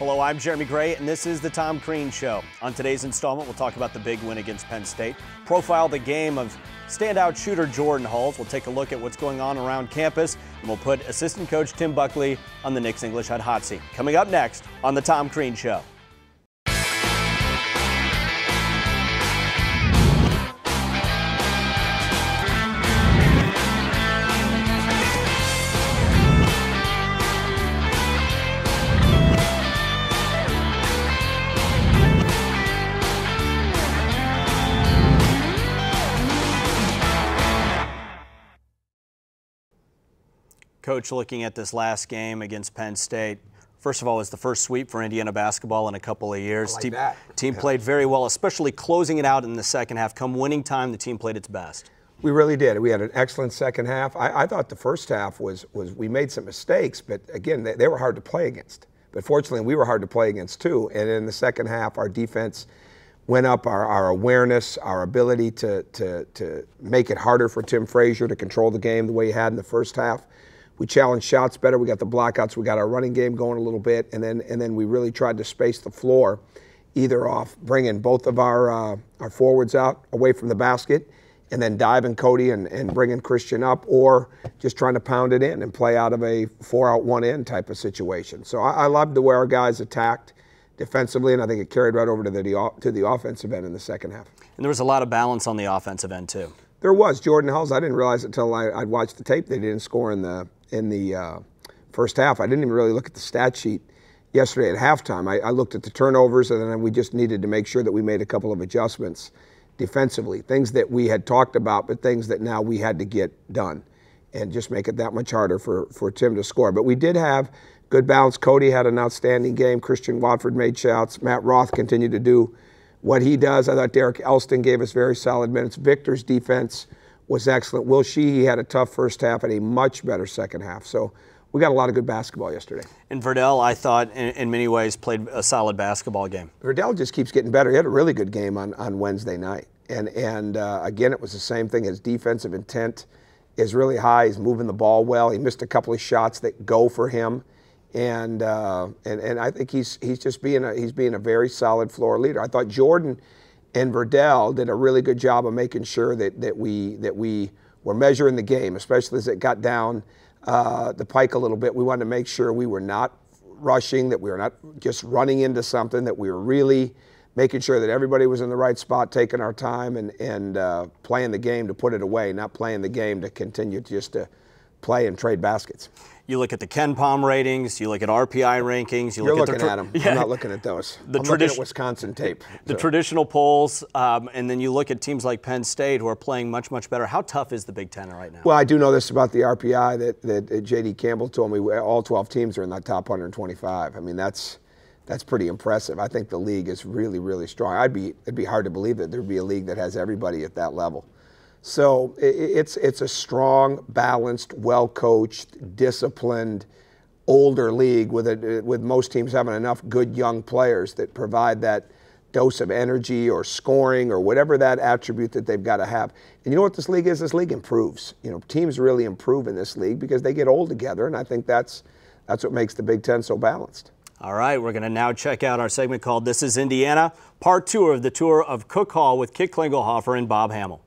Hello, I'm Jeremy Gray, and this is the Tom Crean Show. On today's installment, we'll talk about the big win against Penn State, profile the game of standout shooter Jordan Hulls. We'll take a look at what's going on around campus, and we'll put assistant coach Tim Buckley on the Knicks English hot seat. Coming up next on the Tom Crean Show. Coach, looking at this last game against Penn State, first of all, it's the first sweep for Indiana basketball in a couple of years. Team played very well, especially closing it out in the second half. Come winning time, the team played its best. We really did. We had an excellent second half. I thought the first half was we made some mistakes, but again, they were hard to play against. But fortunately, we were hard to play against too. And in the second half, our defense went up, our awareness, our ability to make it harder for Tim Frazier to control the game the way he had in the first half. We challenged shots better. We got the blockouts. We got our running game going a little bit, and then we really tried to space the floor, either off bringing both of our forwards out away from the basket, and then diving Cody and bringing Christian up, or just trying to pound it in and play out of a 4-out, 1-in type of situation. So I loved the way our guys attacked defensively, and I think it carried right over to the offensive end in the second half. And there was a lot of balance on the offensive end too. There was. Jordan Hulls, I didn't realize it until I'd watched the tape. They didn't score in the first half. I didn't even really look at the stat sheet yesterday at halftime. I looked at the turnovers, and then we just needed to make sure that we made a couple of adjustments defensively, things that we had talked about, but things that now we had to get done and just make it that much harder for Tim to score. But we did have good balance. Cody had an outstanding game. Christian Watford made shots. Matt Roth continued to do what he does. I thought Derek Elston gave us very solid minutes. Victor's defense was excellent. Will Sheehy had a tough first half and a much better second half. So we got a lot of good basketball yesterday. And Verdell, I thought, in many ways, played a solid basketball game. Verdell just keeps getting better. He had a really good game on Wednesday night. And again, it was the same thing. His defensive intent is really high. He's moving the ball well. He missed a couple of shots that go for him. And I think he's being a very solid floor leader. I thought Jordan and Verdell did a really good job of making sure that we were measuring the game, especially as it got down the pike a little bit. We wanted to make sure we were not rushing, that we were not just running into something, that we were really making sure that everybody was in the right spot, taking our time and playing the game to put it away, not playing the game to continue just to play and trade baskets. You look at the Ken Palm ratings, you look at RPI rankings. You're looking at them. Yeah. I'm not looking at those. I'm looking at Wisconsin tape. The traditional polls, and then you look at teams like Penn State who are playing much, much better. How tough is the Big Ten right now? Well, I do know this about the RPI that J.D. Campbell told me. All 12 teams are in that top 125. I mean, that's pretty impressive. I think the league is really, really strong. It'd be hard to believe that there'd be a league that has everybody at that level. So it's a strong, balanced, well-coached, disciplined, older league with most teams having enough good young players that provide that dose of energy or scoring or whatever that attribute that they've got to have. And you know what this league is? This league improves. You know, teams really improve in this league because they get old together, and I think that's what makes the Big Ten so balanced. All right, we're going to now check out our segment called This is Indiana, part 2 of the tour of Cook Hall with Kit Klingelhofer and Bob Hamill.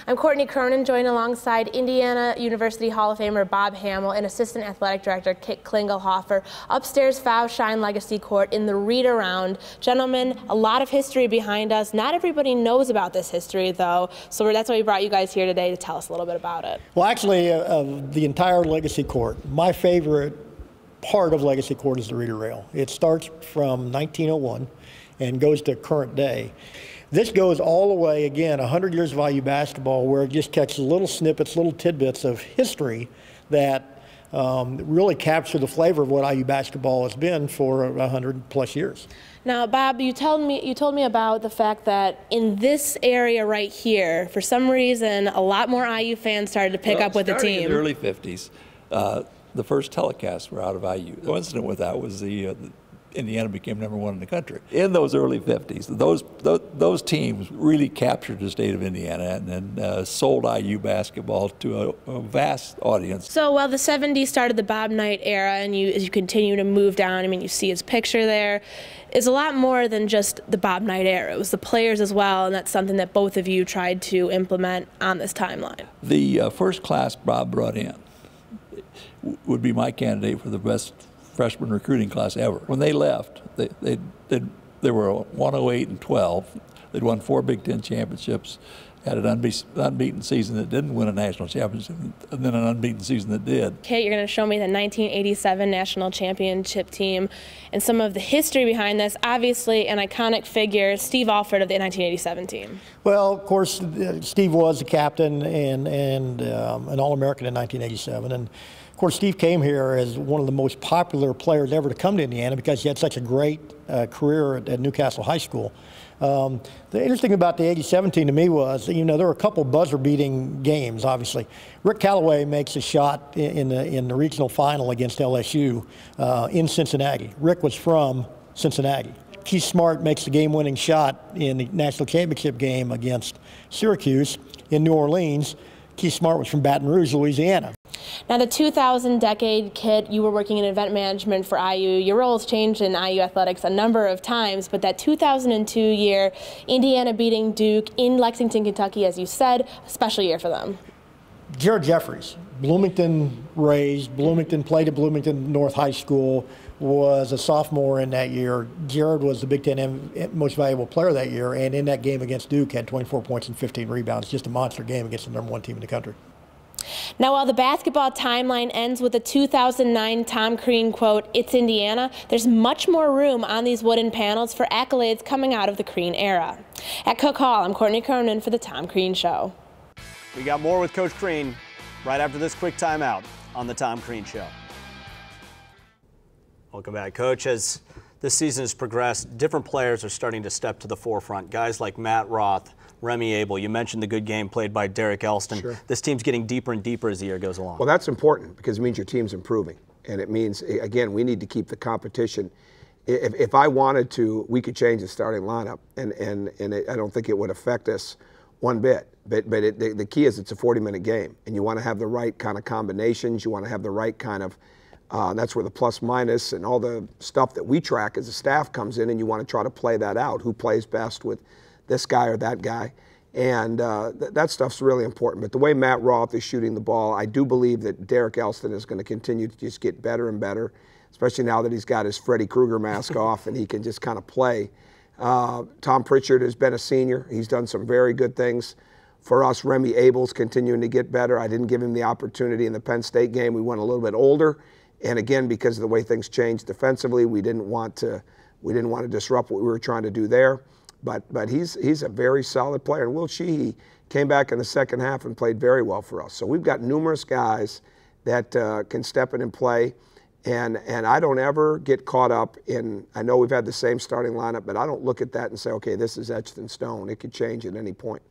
I'm Courtney Cronin, joined alongside Indiana University Hall of Famer Bob Hamill and Assistant Athletic Director Kit Klingelhofer. Upstairs, Foul Shine Legacy Court in the read-around. Gentlemen, a lot of history behind us. Not everybody knows about this history, though, so that's why we brought you guys here today to tell us a little bit about it. Well, actually, the entire Legacy Court, my favorite part of Legacy Court is the reader rail. It starts from 1901 and goes to current day. This goes all the way, again, 100 years of IU basketball, where it just catches little snippets, little tidbits of history that really capture the flavor of what IU basketball has been for 100+ years. Now, Bob, you told me about the fact that in this area right here, for some reason, a lot more IU fans started to pick up with the team. In the early 50s, the first telecasts were out of IU. Coincident with that was the Indiana became #1 in the country. In those early 50s, those teams really captured the state of Indiana and sold IU basketball to a vast audience. So while the 70s started the Bob Knight era, and as you continue to move down, I mean, you see his picture there, is a lot more than just the Bob Knight era. It was the players as well, and that's something that both of you tried to implement on this timeline. The first class Bob brought in would be my candidate for the best freshman recruiting class ever. When they left, they were 108-12. They'd won 4 Big Ten championships, had an unbeaten season that didn't win a national championship, and then an unbeaten season that did. Kate, you're going to show me the 1987 national championship team and some of the history behind this. Obviously, an iconic figure, Steve Alford of the 1987 team. Well, of course, Steve was the captain and an All-American in 1987. And of course, Steve came here as one of the most popular players ever to come to Indiana because he had such a great career at Newcastle High School. The interesting about the 87 team to me was, there were a couple buzzer-beating games, obviously. Rick Callaway makes a shot in the regional final against LSU in Cincinnati. Rick was from Cincinnati. Keith Smart makes the game-winning shot in the national championship game against Syracuse in New Orleans. Keith Smart was from Baton Rouge, Louisiana. Now, the 2000 decade, Kit, you were working in event management for IU. Your role has changed in IU athletics a number of times, but that 2002 year, Indiana beating Duke in Lexington, Kentucky, as you said, a special year for them. Jared Jeffries, Bloomington raised, played at Bloomington North High School, was a sophomore in that year. Jared was the Big Ten most valuable player that year, and in that game against Duke had 24 points and 15 rebounds. Just a monster game against the #1 team in the country. Now, while the basketball timeline ends with a 2009 Tom Crean quote, "It's Indiana," there's much more room on these wooden panels for accolades coming out of the Crean era. At Cook Hall, I'm Courtney Cronin for the Tom Crean Show. We got more with Coach Crean right after this quick timeout on the Tom Crean Show. Welcome back, Coach. As this season has progressed, different players are starting to step to the forefront. Guys like Matt Roth, Remy Abel. You mentioned the good game played by Derek Elston. Sure. This team's getting deeper and deeper as the year goes along. Well, that's important because it means your team's improving. And it means, again, we need to keep the competition. If I wanted to, we could change the starting lineup, and I don't think it would affect us one bit. But the key is it's a 40-minute game, and you want to have the right kind of combinations. You want to have the right kind of that's where the plus minus and all the stuff that we track as a staff comes in, and you want to try to play that out. Who plays best with this guy or that guy? And that stuff's really important. But the way Matt Roth is shooting the ball, I do believe that Derek Elston is going to continue to just get better and better, especially now that he's got his Freddy Krueger mask off and he can just kind of play. Tom Pritchard has been a senior. He's done some very good things for us. Remy Abel's continuing to get better. I didn't give him the opportunity in the Penn State game. We went a little bit older. And again, because of the way things changed defensively, we didn't want to disrupt what we were trying to do there. But he's a very solid player. And Will Sheehy came back in the second half and played very well for us. So we've got numerous guys that can step in and play. And I don't ever get caught up in, I know we've had the same starting lineup, but I don't look at that and say, okay, this is etched in stone. It could change at any point.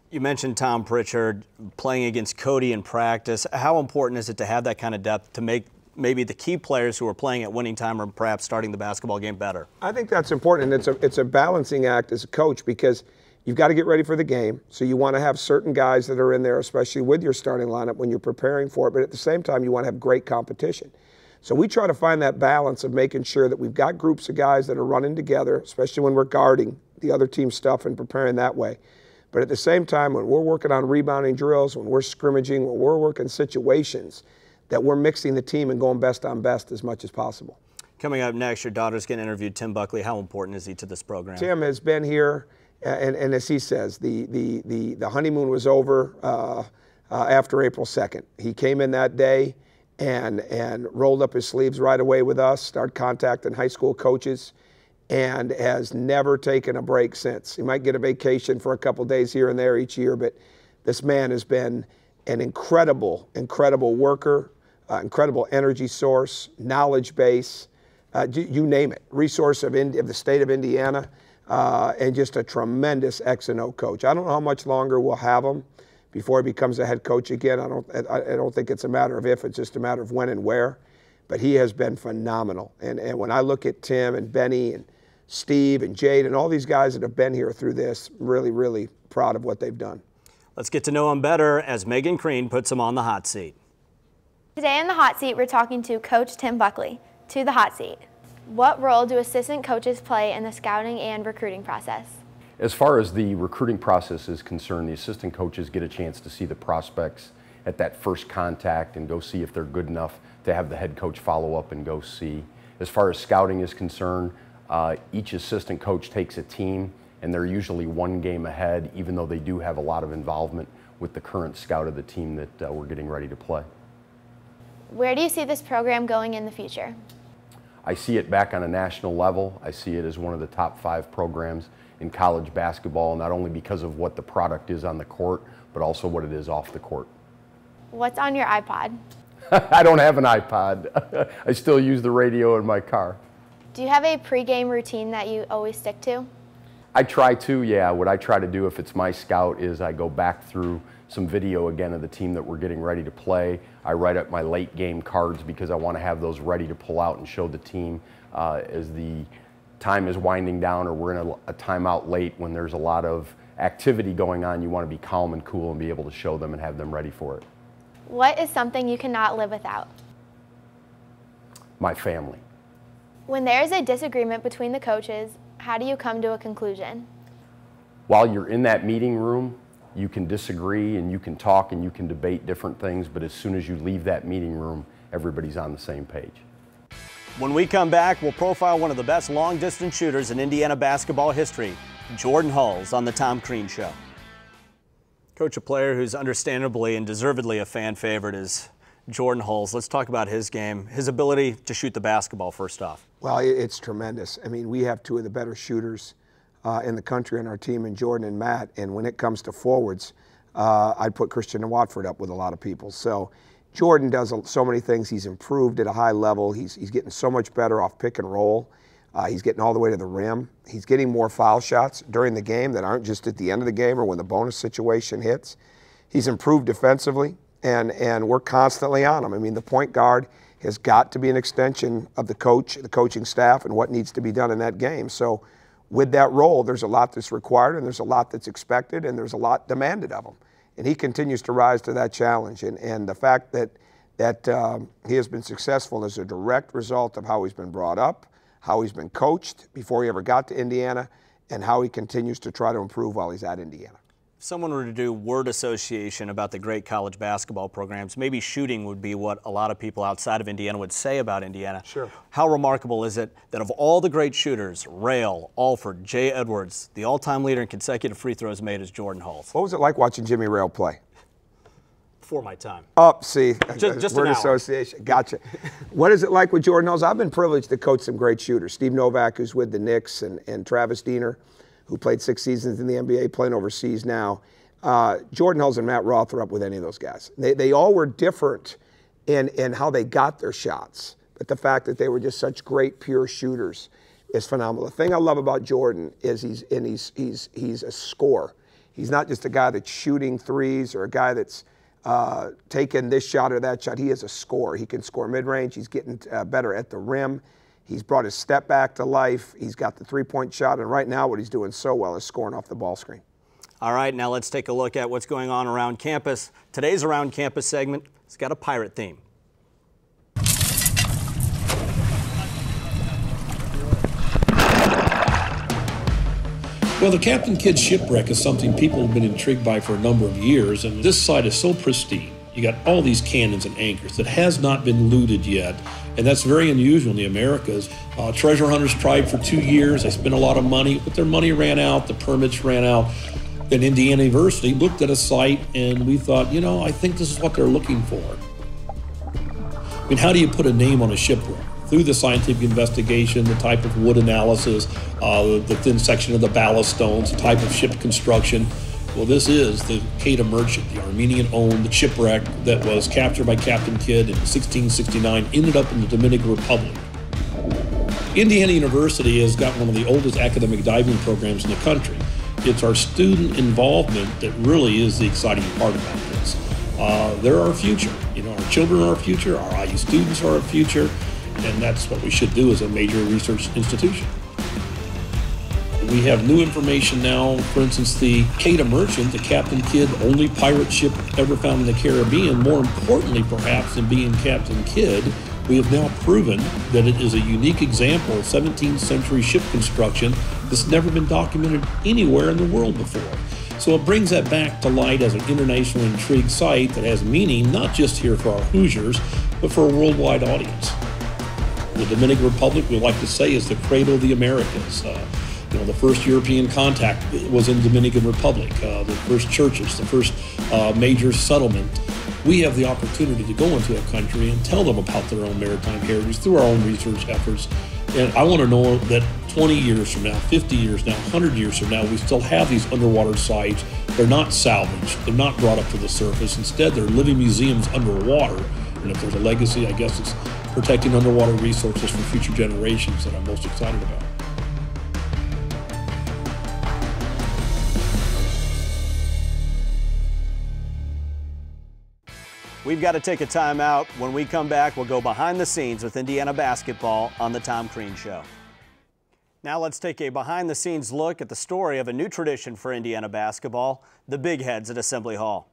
You mentioned Tom Pritchard playing against Cody in practice. How important is it to have that kind of depth to make maybe the key players who are playing at winning time or perhaps starting the basketball game better? I think that's important, and it's a balancing act as a coach because you've got to get ready for the game. So you want to have certain guys that are in there, especially with your starting lineup when you're preparing for it, but at the same time you want to have great competition. So we try to find that balance of making sure that we've got groups of guys that are running together, especially when we're guarding the other team's stuff and preparing that way. But at the same time, when we're working on rebounding drills, when we're scrimmaging, when we're working situations, that we're mixing the team and going best on best as much as possible. Coming up next, your daughter's going to interview Tim Buckley. How important is he to this program? Tim has been here, and as he says, the honeymoon was over after April 2nd. He came in that day and rolled up his sleeves right away with us, started contacting high school coaches, and has never taken a break since. He might get a vacation for a couple days here and there each year, but this man has been an incredible worker, incredible energy source, knowledge base, you name it, resource of the state of Indiana, and just a tremendous X and O coach. I don't know how much longer we'll have him before he becomes a head coach again. I don't think it's a matter of if, it's just a matter of when and where. but he has been phenomenal. And when I look at Tim and Benny and Steve and Jade and all these guys that have been here through this, really, really proud of what they've done. Let's get to know him better as Megan Crean puts him on the hot seat. Today in the hot seat, we're talking to Coach Tim Buckley. To the hot seat. What role do assistant coaches play in the scouting and recruiting process? As far as the recruiting process is concerned, the assistant coaches get a chance to see the prospects at that first contact and go see if they're good enough to have the head coach follow up and go see. As far as scouting is concerned, each assistant coach takes a team and they're usually one game ahead, even though they do have a lot of involvement with the current scout of the team that we're getting ready to play. Where do you see this program going in the future? I see it back on a national level. I see it as one of the top 5 programs in college basketball, not only because of what the product is on the court, but also what it is off the court. What's on your iPod? I don't have an iPod. I still use the radio in my car. Do you have a pregame routine that you always stick to? I try to, yeah. What I try to do if it's my scout is I go back through some video again of the team that we're getting ready to play. I write up my late game cards because I want to have those ready to pull out and show the team as the time is winding down or we're in a timeout late when there's a lot of activity going on. You want to be calm and cool and be able to show them and have them ready for it. What is something you cannot live without? My family. When there is a disagreement between the coaches, how do you come to a conclusion? While you're in that meeting room, you can disagree and you can talk and you can debate different things, but as soon as you leave that meeting room, everybody's on the same page. When we come back, we'll profile one of the best long-distance shooters in Indiana basketball history, Jordan Hulls, on the Tom Crean Show. Coach, a player who's understandably and deservedly a fan favorite is Jordan Hulls. Let's talk about his game, his ability to shoot the basketball first off. Well, it's tremendous. I mean, we have 2 of the better shooters in the country on our team in Jordan and Matt, and when it comes to forwards, I'd put Christian and Watford up with a lot of people. So Jordan does so many things. He's improved at a high level. He's getting so much better off pick and roll. He's getting all the way to the rim. He's getting more foul shots during the game that aren't just at the end of the game or when the bonus situation hits. He's improved defensively, and we're constantly on him. I mean, the point guard has got to be an extension of the coach, the coaching staff, and what needs to be done in that game. So with that role, there's a lot that's required, and there's a lot that's expected, and there's a lot demanded of him. And he continues to rise to that challenge. And the fact that he has been successful is a direct result of how he's been brought up, how he's been coached before he ever got to Indiana, and how he continues to try to improve while he's at Indiana. If someone were to do word association about the great college basketball programs, maybe shooting would be what a lot of people outside of Indiana would say about Indiana. Sure. How remarkable is it that of all the great shooters, Rail, Alford, Jay Edwards, the all-time leader in consecutive free throws made is Jordan Hulls? What was it like watching Jimmy Rail play? Before my time. Oh, see, just word an hour. association. Gotcha. What is it like with Jordan Hulls? I've been privileged to coach some great shooters. Steve Novak, who's with the Knicks, and Travis Diener, who played 6 seasons in the NBA, playing overseas now. Jordan Hulls and Matt Roth are up with any of those guys. They all were different in how they got their shots, but the fact that they were just such great, pure shooters is phenomenal. The thing I love about Jordan is he's a scorer. He's not just a guy that's shooting threes or a guy that's taking this shot or that shot. He is a scorer. He can score mid-range. He's getting better at the rim. He's brought his step back to life. He's got the three-point shot, and right now what he's doing so well is scoring off the ball screen. All right, now let's take a look at what's going on around campus. Today's Around Campus segment has got a pirate theme. Well, the Captain Kidd shipwreck is something people have been intrigued by for a number of years, and this site is so pristine. You got all these cannons and anchors that has not been looted yet, and that's very unusual in the Americas. Treasure hunters tried for 2 years. They spent a lot of money, but their money ran out, the permits ran out. And Indiana University looked at a site, and we thought, you know, I think this is what they're looking for. I mean, how do you put a name on a shipwreck? Through the scientific investigation, the type of wood analysis, the thin section of the ballast stones, the type of ship construction. Well, this is the Quedagh Merchant, the Armenian-owned shipwreck that was captured by Captain Kidd in 1669, ended up in the Dominican Republic. Indiana University has got one of the oldest academic diving programs in the country. It's our student involvement that really is the exciting part about this. They're our future, You know, our children are our future, our IU students are our future, and that's what we should do as a major research institution. We have new information now. For instance, the Queda Merchant, the Captain Kidd only pirate ship ever found in the Caribbean. More importantly, perhaps, than being Captain Kidd, we have now proven that it is a unique example of 17th century ship construction that's never been documented anywhere in the world before. So it brings that back to light as an international intrigue site that has meaning not just here for our Hoosiers, but for a worldwide audience. The Dominican Republic, we like to say, is the cradle of the Americas. You know, the first European contact was in Dominican Republic, the first churches, the first major settlement. We have the opportunity to go into a country and tell them about their own maritime heritage through our own research efforts. And I want to know that 20 years from now, 50 years now, 100 years from now, we still have these underwater sites. They're not salvaged. They're not brought up to the surface. Instead, they're living museums underwater. And if there's a legacy, I guess it's protecting underwater resources for future generations that I'm most excited about. We've got to take a timeout. When we come back, we'll go behind the scenes with Indiana basketball on the Tom Crean Show. Now let's take a behind the scenes look at the story of a new tradition for Indiana basketball, the Big Heads at Assembly Hall.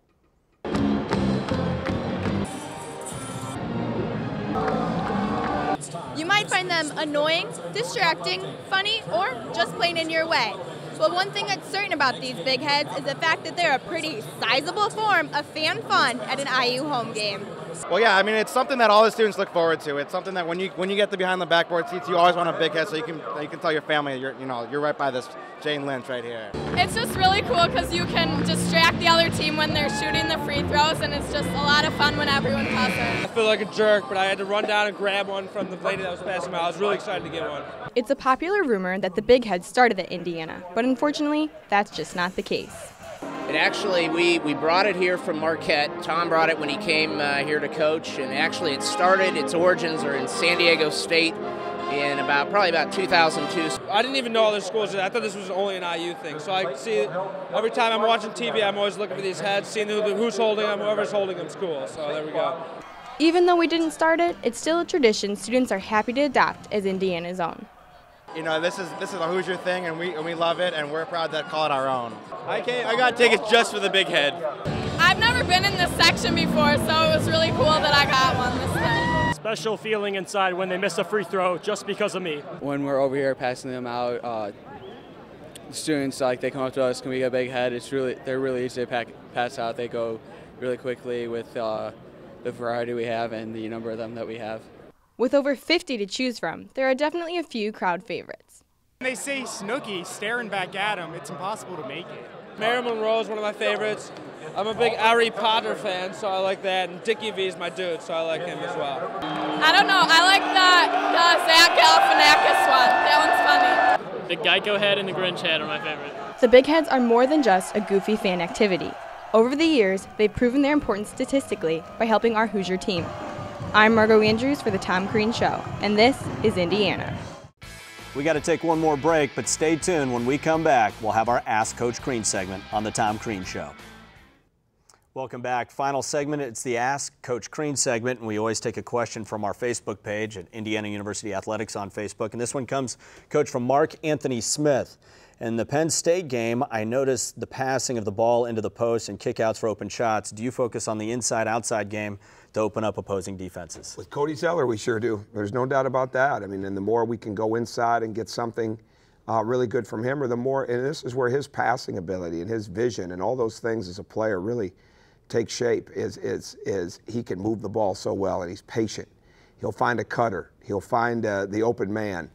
You might find them annoying, distracting, funny, or just plain in your way. But one thing that's certain about these big heads is the fact that they're a pretty sizable form of fan fun at an IU home game. Well, yeah, I mean, it's something that all the students look forward to. It's something that when you get the behind the backboard seats, you always want a big head so you can tell your family you're right by this Jane Lynch right here. It's just really cool because you can distract the other team when they're shooting the free throws, and it's just a lot of fun when everyone passes. I feel like a jerk, but I had to run down and grab one from the lady that was passing by. I was really excited to get one. It's a popular rumor that the Big Heads started at Indiana, but unfortunately, that's just not the case. And actually, we brought it here from Marquette. Tom brought it when he came here to coach, and actually its origins are in San Diego State in probably about 2002. I didn't even know other schools did. I thought this was only an IU thing. So I see it every time I'm watching TV, I'm always looking for these heads, seeing who's holding them. Whoever's holding them's cool. So there we go. Even though we didn't start it, it's still a tradition students are happy to adopt as Indiana's own. You know, this is a Hoosier thing, and we love it, and we're proud to call it our own. I got tickets just for the big head. I've never been in this section before, so it was really cool that I got one this time. Special feeling inside when they miss a free throw just because of me. When we're over here passing them out, the students they come up to us, can we get a big head? They're really easy to pass out. They go really quickly with the variety we have and the number of them that we have. With over 50 to choose from, there are definitely a few crowd favorites. When they say Snooki staring back at him, it's impossible to make it. Marilyn Monroe is one of my favorites. I'm a big Harry Potter fan, so I like that. And Dickie V is my dude, so I like him as well. I don't know. I like the Zach Galifianakis one. That one's funny. The Geico head and the Grinch head are my favorite. The Big Heads are more than just a goofy fan activity. Over the years, they've proven their importance statistically by helping our Hoosier team. I'm Margot Andrews for the Tom Crean Show, and this is Indiana. We got to take one more break, but stay tuned. When we come back, we'll have our Ask Coach Crean segment on the Tom Crean Show. Welcome back. Final segment, it's the Ask Coach Crean segment, and we always take a question from our Facebook page at Indiana University Athletics on Facebook. And this one comes, Coach, from Mark Anthony Smith. In the Penn State game, I noticed the passing of the ball into the post and kickouts for open shots. Do you focus on the inside-outside game to open up opposing defenses? With Cody Zeller, we sure do. There's no doubt about that. I mean, and the more we can go inside and get something really good from him, or the more, and this is where his passing ability and his vision and all those things as a player really take shape, is he can move the ball so well, and he's patient. He'll find a cutter. He'll find the open man.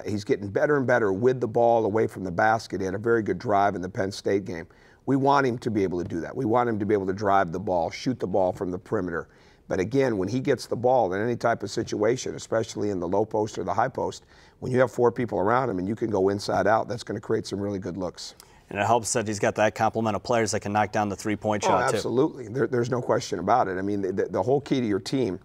He's getting better and better with the ball away from the basket. He had a very good drive in the Penn State game. We want him to be able to do that. We want him to be able to drive the ball, shoot the ball from the perimeter. But again, when he gets the ball in any type of situation, especially in the low post or the high post, when you have four people around him and you can go inside out, that's going to create some really good looks. And it helps that he's got that complement of players that can knock down the three-point shot, too. Absolutely. There's no question about it. I mean, the whole key to your team,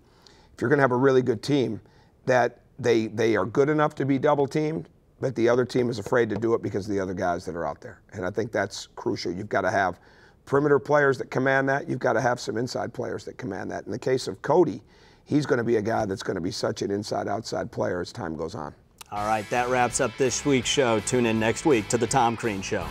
if you're going to have a really good team, that they are good enough to be double-teamed, but the other team is afraid to do it because of the other guys that are out there. And I think that's crucial. You've got to have perimeter players that command that. You've got to have some inside players that command that. In the case of Cody, he's going to be a guy that's going to be such an inside-outside player as time goes on. All right, that wraps up this week's show. Tune in next week to The Tom Crean Show.